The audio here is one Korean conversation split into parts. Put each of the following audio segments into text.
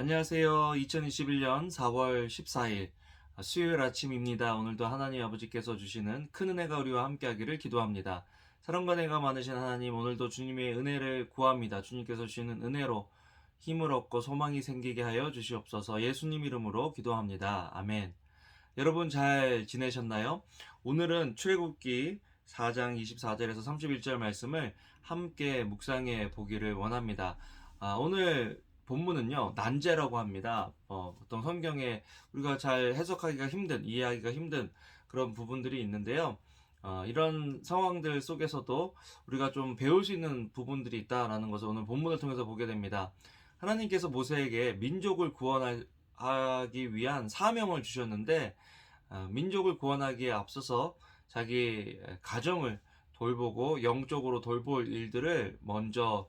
안녕하세요. 2021년 4월 14일 수요일 아침입니다. 오늘도 하나님 아버지께서 주시는 큰 은혜가 우리와 함께하기를 기도합니다. 사랑과 은혜가 많으신 하나님, 오늘도 주님의 은혜를 구합니다. 주님께서 주시는 은혜로 힘을 얻고 소망이 생기게 하여 주시옵소서. 예수님 이름으로 기도합니다. 아멘. 여러분 잘 지내셨나요? 오늘은 출애굽기 4장 24절에서 31절 말씀을 함께 묵상해 보기를 원합니다. 오늘 본문은요, 난제라고 합니다. 보통 성경에 우리가 잘 해석하기가 힘든, 이해하기가 힘든 그런 부분들이 있는데요. 이런 상황들 속에서도 우리가 좀 배울 수 있는 부분들이 있다라는 것을 오늘 본문을 통해서 보게 됩니다. 하나님께서 모세에게 민족을 구원하기 위한 사명을 주셨는데, 민족을 구원하기에 앞서서 자기 가정을 돌보고 영적으로 돌볼 일들을 먼저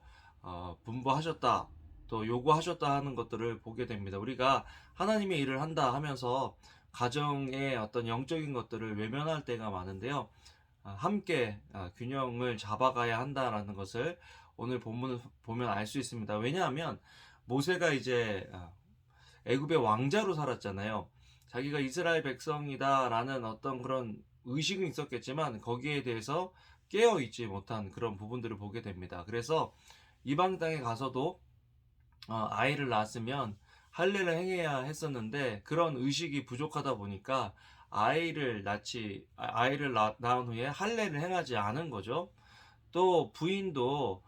분부하셨다, 또 요구하셨다 하는 것들을 보게 됩니다. 우리가 하나님의 일을 한다 하면서 가정의 어떤 영적인 것들을 외면할 때가 많은데요. 함께 균형을 잡아가야 한다라는 것을 오늘 본문을 보면 알 수 있습니다. 왜냐하면 모세가 이제 애굽의 왕자로 살았잖아요. 자기가 이스라엘 백성이다라는 어떤 그런 의식은 있었겠지만 거기에 대해서 깨어 있지 못한 그런 부분들을 보게 됩니다. 그래서 이방 땅에 가서도 아이를 낳았으면 할례를 행해야 했었는데 그런 의식이 부족하다 보니까 아이를 낳은 후에 할례를 행하지 않은 거죠. 또 부인도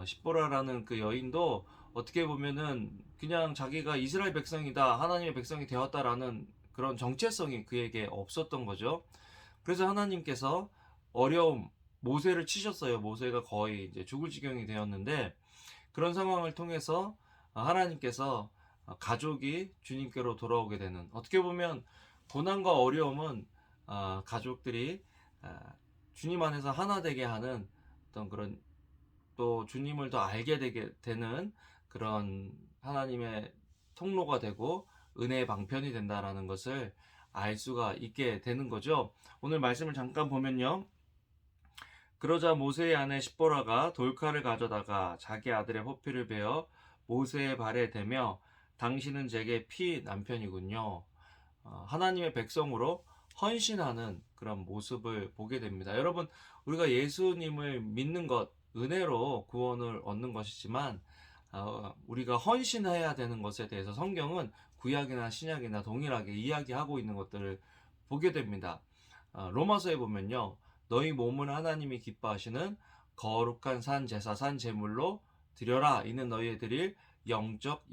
십보라라는 그 여인도 어떻게 보면은 그냥 자기가 이스라엘 백성이다, 하나님의 백성이 되었다라는 그런 정체성이 그에게 없었던 거죠. 그래서 하나님께서 어려움, 모세를 치셨어요. 모세가 거의 이제 죽을 지경이 되었는데 그런 상황을 통해서 하나님께서 가족이 주님께로 돌아오게 되는, 어떻게 보면 고난과 어려움은 가족들이 주님 안에서 하나 되게 하는 어떤 그런, 또 주님을 더 알게 되게 되는 그런 하나님의 통로가 되고 은혜의 방편이 된다라는 것을 알 수가 있게 되는 거죠. 오늘 말씀을 잠깐 보면요. 그러자 모세의 아내 십보라가 돌칼을 가져다가 자기 아들의 호피를 베어 모세의 발에 대며 당신은 제게 피 남편이군요. 하나님의 백성으로 헌신하는 그런 모습을 보게 됩니다. 여러분, 우리가 예수님을 믿는 것, 은혜로 구원을 얻는 것이지만 우리가 헌신해야 되는 것에 대해서 성경은 구약이나 신약이나 동일하게 이야기하고 있는 것들을 보게 됩니다. 로마서에 보면요, 너희 몸을 하나님이 기뻐하시는 거룩한 산 제사, 산 제물로 드려라. 이는 너희의 드릴 영적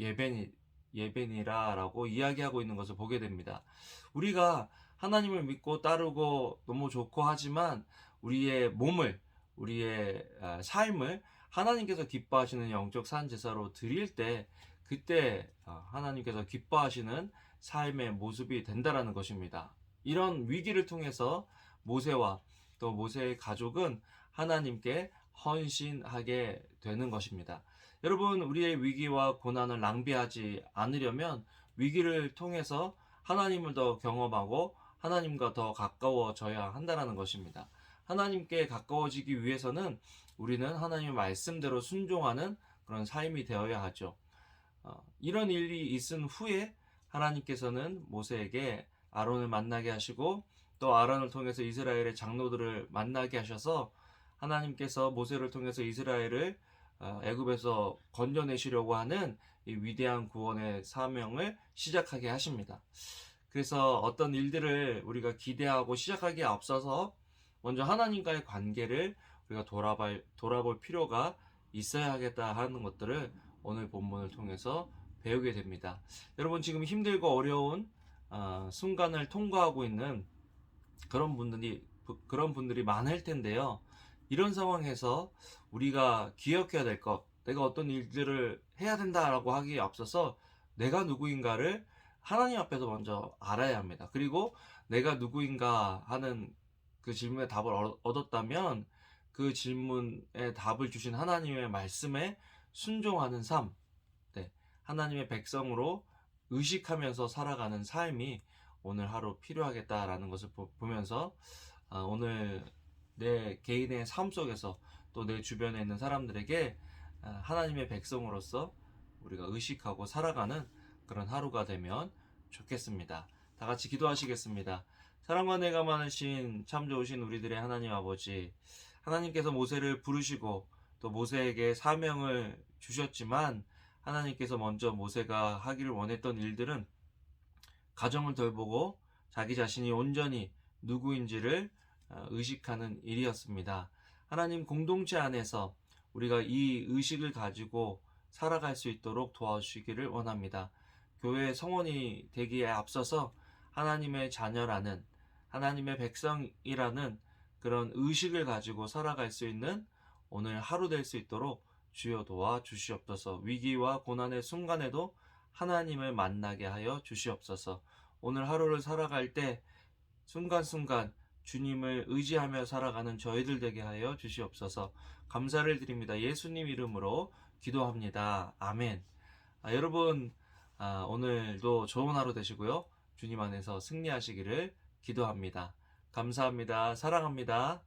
예배니라라고 이야기하고 있는 것을 보게 됩니다. 우리가 하나님을 믿고 따르고 너무 좋고 하지만 우리의 몸을, 우리의 삶을 하나님께서 기뻐하시는 영적 산 제사로 드릴 때, 그때 하나님께서 기뻐하시는 삶의 모습이 된다라는 것입니다. 이런 위기를 통해서 모세와 또 모세의 가족은 하나님께 헌신하게 되는 것입니다. 여러분, 우리의 위기와 고난을 낭비하지 않으려면 위기를 통해서 하나님을 더 경험하고 하나님과 더 가까워져야 한다는 것입니다. 하나님께 가까워지기 위해서는 우리는 하나님의 말씀대로 순종하는 그런 삶이 되어야 하죠. 이런 일이 있은 후에 하나님께서는 모세에게 아론을 만나게 하시고 또 아론을 통해서 이스라엘의 장로들을 만나게 하셔서 하나님께서 모세를 통해서 이스라엘을 애굽에서 건져내시려고 하는 이 위대한 구원의 사명을 시작하게 하십니다. 그래서 어떤 일들을 우리가 기대하고 시작하기에 앞서서 먼저 하나님과의 관계를 우리가 돌아볼 필요가 있어야 하겠다 하는 것들을 오늘 본문을 통해서 배우게 됩니다. 여러분, 지금 힘들고 어려운 순간을 통과하고 있는 그런 분들이 많을 텐데요. 이런 상황에서 우리가 기억해야 될 것, 내가 어떤 일들을 해야 된다라고 하기에 앞서서 내가 누구인가를 하나님 앞에서 먼저 알아야 합니다. 그리고 내가 누구인가 하는 그 질문에 답을 얻었다면 그 질문에 답을 주신 하나님의 말씀에 순종하는 삶, 네, 하나님의 백성으로 의식하면서 살아가는 삶이 오늘 하루 필요하겠다라는 것을 보면서 오늘 내 개인의 삶 속에서 또 내 주변에 있는 사람들에게 하나님의 백성으로서 우리가 의식하고 살아가는 그런 하루가 되면 좋겠습니다. 다 같이 기도하시겠습니다. 사랑과 내가 많으신 참 좋으신 우리들의 하나님 아버지, 하나님께서 모세를 부르시고 또 모세에게 사명을 주셨지만 하나님께서 먼저 모세가 하기를 원했던 일들은 가정을 돌보고 자기 자신이 온전히 누구인지를 의식하는 일이었습니다. 하나님 공동체 안에서 우리가 이 의식을 가지고 살아갈 수 있도록 도와주시기를 원합니다. 교회 성원이 되기에 앞서서 하나님의 자녀라는, 하나님의 백성이라는 그런 의식을 가지고 살아갈 수 있는 오늘 하루 될 수 있도록 주여 도와 주시옵소서. 위기와 고난의 순간에도 하나님을 만나게 하여 주시옵소서. 오늘 하루를 살아갈 때 순간순간 주님을 의지하며 살아가는 저희들 되게 하여 주시옵소서. 감사를 드립니다. 예수님 이름으로 기도합니다. 아멘. 여러분, 오늘도 좋은 하루 되시고요. 주님 안에서 승리하시기를 기도합니다. 감사합니다. 사랑합니다.